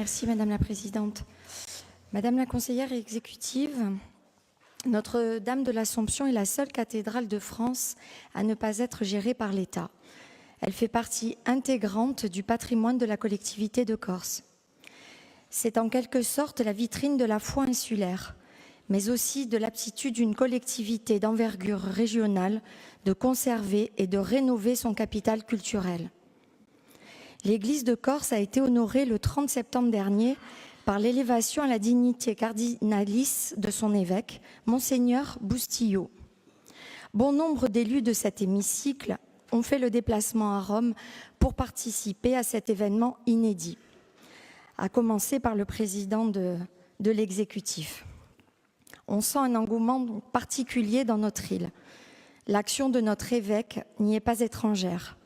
Merci Madame la Présidente. Madame la conseillère exécutive, Notre-Dame de l'Assomption est la seule cathédrale de France à ne pas être gérée par l'État. Elle fait partie intégrante du patrimoine de la collectivité de Corse. C'est en quelque sorte la vitrine de la foi insulaire, mais aussi de l'aptitude d'une collectivité d'envergure régionale de conserver et de rénover son capital culturel. L'église de Corse a été honorée le 30 septembre dernier par l'élévation à la dignité cardinalice de son évêque, Monseigneur Bustillo. Bon nombre d'élus de cet hémicycle ont fait le déplacement à Rome pour participer à cet événement inédit, à commencer par le président de l'exécutif. On sent un engouement particulier dans notre île. L'action de notre évêque n'y est pas étrangère,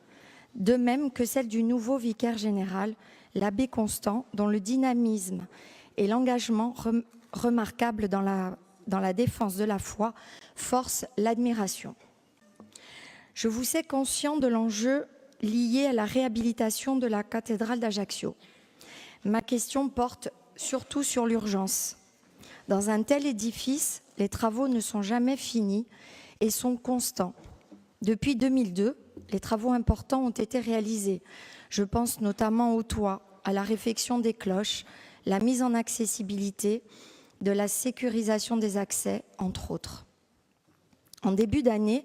de même que celle du nouveau vicaire général, l'abbé Constant, dont le dynamisme et l'engagement remarquable dans la défense de la foi forcent l'admiration. Je vous sais conscient de l'enjeu lié à la réhabilitation de la cathédrale d'Ajaccio. Ma question porte surtout sur l'urgence. Dans un tel édifice, les travaux ne sont jamais finis et sont constants. Depuis 2002, les travaux importants ont été réalisés. Je pense notamment au toit, à la réfection des cloches, la mise en accessibilité, de la sécurisation des accès, entre autres. En début d'année,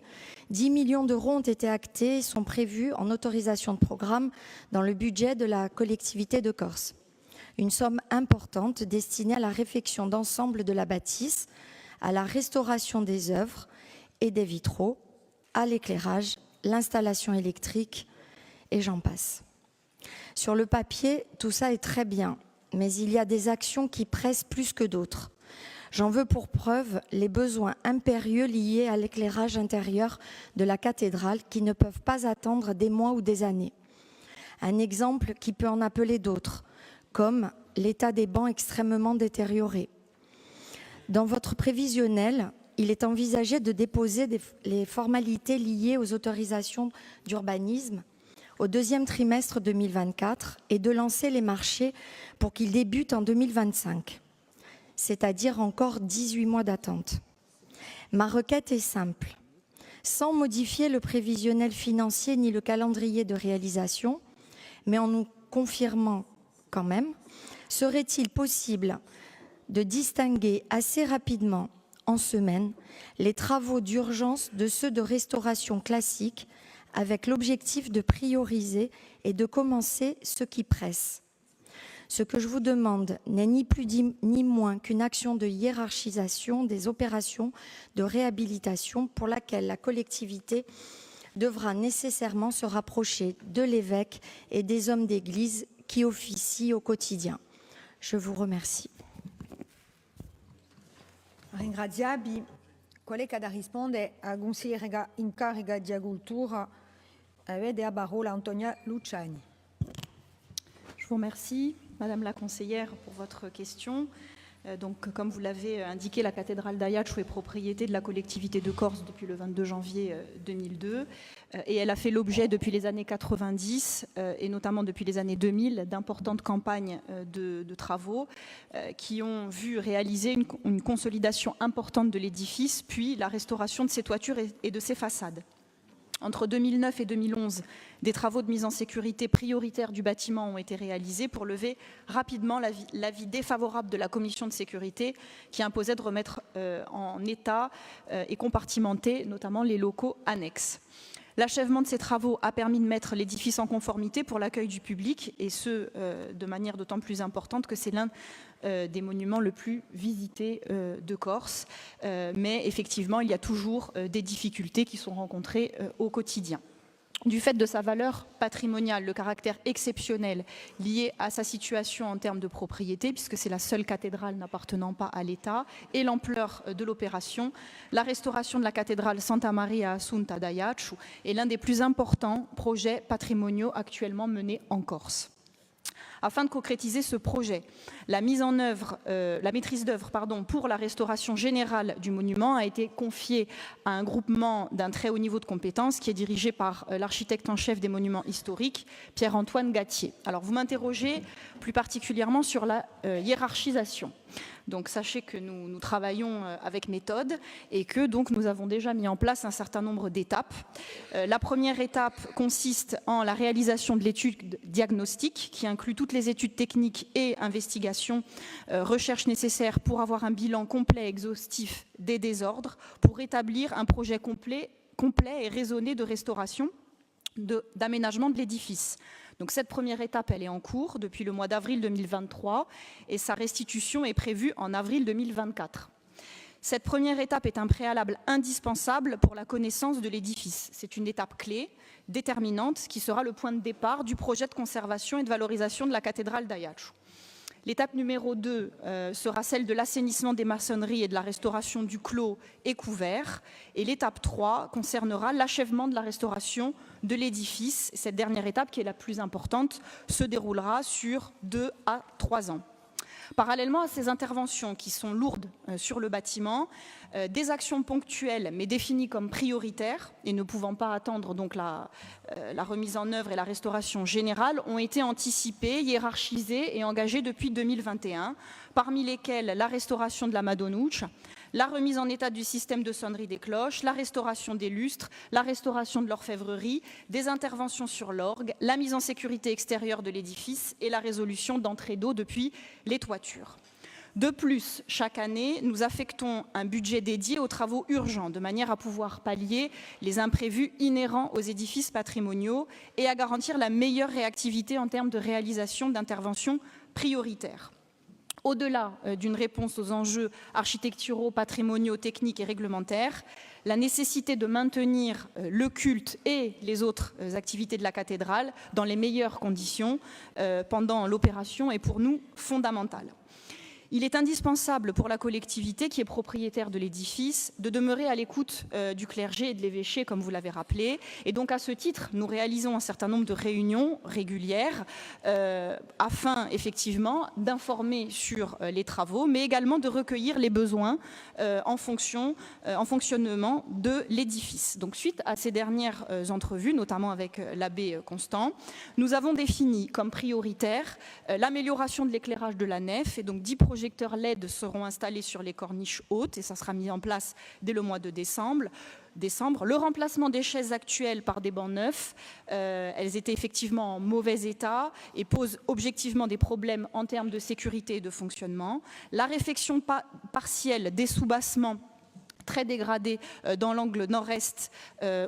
10 millions d'euros ont été actés et sont prévus en autorisation de programme dans le budget de la collectivité de Corse. Une somme importante destinée à la réfection d'ensemble de la bâtisse, à la restauration des œuvres et des vitraux, à l'éclairage, l'installation électrique et j'en passe. Sur le papier, tout ça est très bien, mais il y a des actions qui pressent plus que d'autres. J'en veux pour preuve les besoins impérieux liés à l'éclairage intérieur de la cathédrale qui ne peuvent pas attendre des mois ou des années. Un exemple qui peut en appeler d'autres, comme l'état des bancs extrêmement détériorés. Dans votre prévisionnel, il est envisagé de déposer les formalités liées aux autorisations d'urbanisme au deuxième trimestre 2024 et de lancer les marchés pour qu'ils débutent en 2025, c'est-à-dire encore 18 mois d'attente. Ma requête est simple. Sans modifier le prévisionnel financier ni le calendrier de réalisation, mais en nous confirmant quand même, serait-il possible de distinguer assez rapidement en semaine les travaux d'urgence de ceux de restauration classique avec l'objectif de prioriser et de commencer ceux qui pressent. Ce que je vous demande n'est ni plus ni moins qu'une action de hiérarchisation des opérations de réhabilitation pour laquelle la collectivité devra nécessairement se rapprocher de l'évêque et des hommes d'église qui officient au quotidien. Je vous remercie. Ringraziabi. Collega da rispondere a consigliera in carica di agricoltura, vede a parola Antonia Luciani. Je vous remercie, Madame la conseillère, pour votre question. Donc, comme vous l'avez indiqué, la cathédrale d'Ajaccio est propriété de la collectivité de Corse depuis le 22 janvier 2002 et elle a fait l'objet depuis les années 90 et notamment depuis les années 2000 d'importantes campagnes de travaux qui ont vu réaliser une consolidation importante de l'édifice puis la restauration de ses toitures et de ses façades. Entre 2009 et 2011, des travaux de mise en sécurité prioritaire du bâtiment ont été réalisés pour lever rapidement l'avis défavorable de la commission de sécurité qui imposait de remettre en état et compartimenter notamment les locaux annexes. L'achèvement de ces travaux a permis de mettre l'édifice en conformité pour l'accueil du public et ce, de manière d'autant plus importante que c'est l'un des monuments le plus visités de Corse. Mais effectivement, il y a toujours des difficultés qui sont rencontrées au quotidien. Du fait de sa valeur patrimoniale, le caractère exceptionnel lié à sa situation en termes de propriété, puisque c'est la seule cathédrale n'appartenant pas à l'État, et l'ampleur de l'opération, la restauration de la cathédrale Santa Maria Assunta d'Ajaccio est l'un des plus importants projets patrimoniaux actuellement menés en Corse. afin de concrétiser ce projet. La maîtrise d'œuvre pour la restauration générale du monument a été confiée à un groupement d'un très haut niveau de compétences qui est dirigé par l'architecte en chef des monuments historiques, Pierre-Antoine Gattier. Alors vous m'interrogez plus particulièrement sur la hiérarchisation. Donc sachez que nous travaillons avec méthode et que donc nous avons déjà mis en place un certain nombre d'étapes. La première étape consiste en la réalisation de l'étude diagnostique qui inclut toutes les études techniques et investigations, recherches nécessaires pour avoir un bilan complet et exhaustif des désordres, pour établir un projet complet et raisonné de restauration, d'aménagement de l'édifice. Donc cette première étape, elle est en cours depuis le mois d'avril 2023 et sa restitution est prévue en avril 2024. Cette première étape est un préalable indispensable pour la connaissance de l'édifice. C'est une étape clé, déterminante, qui sera le point de départ du projet de conservation et de valorisation de la cathédrale d'Ajaccio. L'étape numéro 2 sera celle de l'assainissement des maçonneries et de la restauration du clos et couvert. Et l'étape 3 concernera l'achèvement de la restauration de l'édifice. Cette dernière étape, qui est la plus importante, se déroulera sur 2 à 3 ans. Parallèlement à ces interventions qui sont lourdes sur le bâtiment, des actions ponctuelles mais définies comme prioritaires et ne pouvant pas attendre donc la remise en œuvre et la restauration générale ont été anticipées, hiérarchisées et engagées depuis 2021, parmi lesquelles la restauration de la Madonnouche, la remise en état du système de sonnerie des cloches, la restauration des lustres, la restauration de l'orfèvrerie, des interventions sur l'orgue, la mise en sécurité extérieure de l'édifice et la résolution d'entrée d'eau depuis les toitures. De plus, chaque année, nous affectons un budget dédié aux travaux urgents, de manière à pouvoir pallier les imprévus inhérents aux édifices patrimoniaux et à garantir la meilleure réactivité en termes de réalisation d'interventions prioritaires. Au-delà d'une réponse aux enjeux architecturaux, patrimoniaux, techniques et réglementaires, la nécessité de maintenir le culte et les autres activités de la cathédrale dans les meilleures conditions pendant l'opération est pour nous fondamentale. Il est indispensable pour la collectivité qui est propriétaire de l'édifice de demeurer à l'écoute du clergé et de l'évêché, comme vous l'avez rappelé. Et donc, à ce titre, nous réalisons un certain nombre de réunions régulières afin, effectivement, d'informer sur les travaux, mais également de recueillir les besoins en fonctionnement de l'édifice. Donc, suite à ces dernières entrevues, notamment avec l'abbé Constant, nous avons défini comme prioritaire l'amélioration de l'éclairage de la nef et donc 10 projets projecteurs LED seront installés sur les corniches hautes et ça sera mis en place dès le mois de décembre. Le remplacement des chaises actuelles par des bancs neufs, elles étaient effectivement en mauvais état et posent objectivement des problèmes en termes de sécurité et de fonctionnement. La réfection partielle des soubassements très dégradé dans l'angle nord-est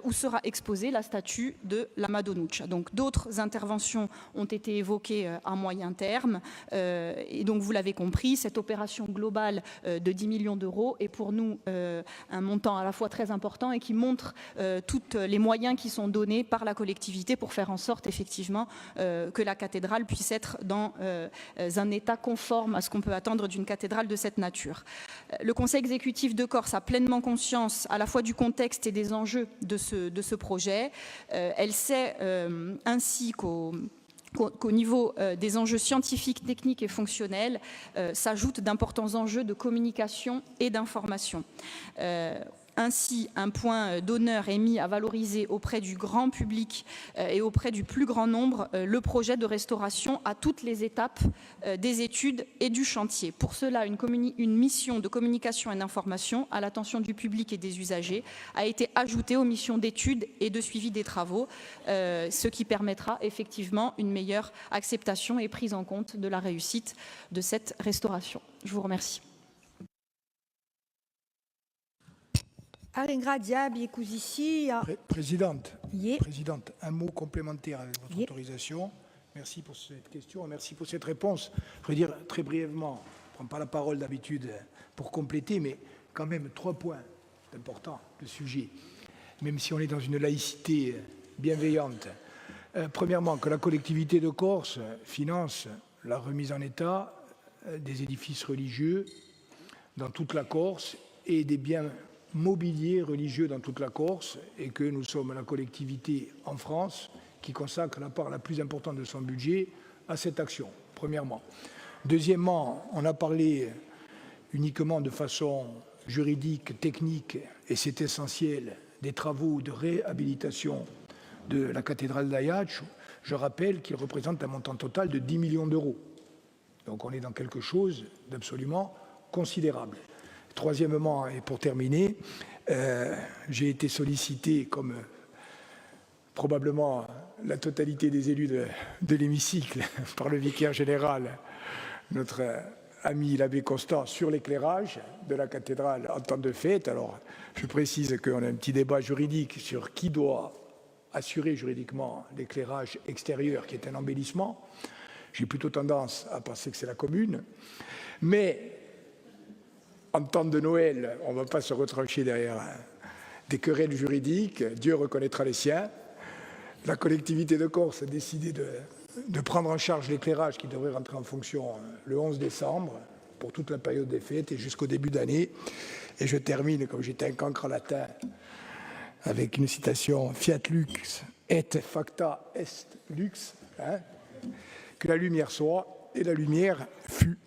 où sera exposée la statue de la Madonnouche. Donc d'autres interventions ont été évoquées à moyen terme et donc vous l'avez compris, cette opération globale de 10 millions d'euros est pour nous un montant à la fois très important et qui montre tous les moyens qui sont donnés par la collectivité pour faire en sorte effectivement que la cathédrale puisse être dans un état conforme à ce qu'on peut attendre d'une cathédrale de cette nature. Le Conseil exécutif de Corse a pleinement conscience à la fois du contexte et des enjeux de ce projet. Elle sait ainsi qu'au niveau des enjeux scientifiques, techniques et fonctionnels s'ajoutent d'importants enjeux de communication et d'information. Ainsi, un point d'honneur est mis à valoriser auprès du grand public et auprès du plus grand nombre le projet de restauration à toutes les étapes des études et du chantier. Pour cela, une mission de communication et d'information à l'attention du public et des usagers a été ajoutée aux missions d'études et de suivi des travaux, ce qui permettra effectivement une meilleure acceptation et prise en compte de la réussite de cette restauration. Je vous remercie. Présidente, un mot complémentaire avec votre autorisation. Merci pour cette question, merci pour cette réponse. Je veux dire très brièvement, je ne prends pas la parole d'habitude pour compléter, mais quand même 3 points importants de sujet, même si on est dans une laïcité bienveillante. Premièrement, que la collectivité de Corse finance la remise en état des édifices religieux dans toute la Corse et des biens mobilier religieux dans toute la Corse et que nous sommes la collectivité en France qui consacre la part la plus importante de son budget à cette action, premièrement. Deuxièmement, on a parlé uniquement de façon juridique, technique, et c'est essentiel, des travaux de réhabilitation de la cathédrale d'Ajaccio. Je rappelle qu'il représente un montant total de 10 millions d'euros. Donc on est dans quelque chose d'absolument considérable. Troisièmement, et pour terminer, j'ai été sollicité, comme probablement la totalité des élus de l'hémicycle, par le vicaire général, notre ami l'abbé Constant, sur l'éclairage de la cathédrale en temps de fête. Alors, je précise qu'on a un petit débat juridique sur qui doit assurer juridiquement l'éclairage extérieur, qui est un embellissement. J'ai plutôt tendance à penser que c'est la commune. Mais en temps de Noël, on ne va pas se retrancher derrière des querelles juridiques. Dieu reconnaîtra les siens. La collectivité de Corse a décidé de prendre en charge l'éclairage qui devrait rentrer en fonction le 11 décembre pour toute la période des fêtes et jusqu'au début d'année. Et je termine, comme j'étais un cancre latin, avec une citation « Fiat lux et facta est lux », que la lumière soit, et la lumière fut.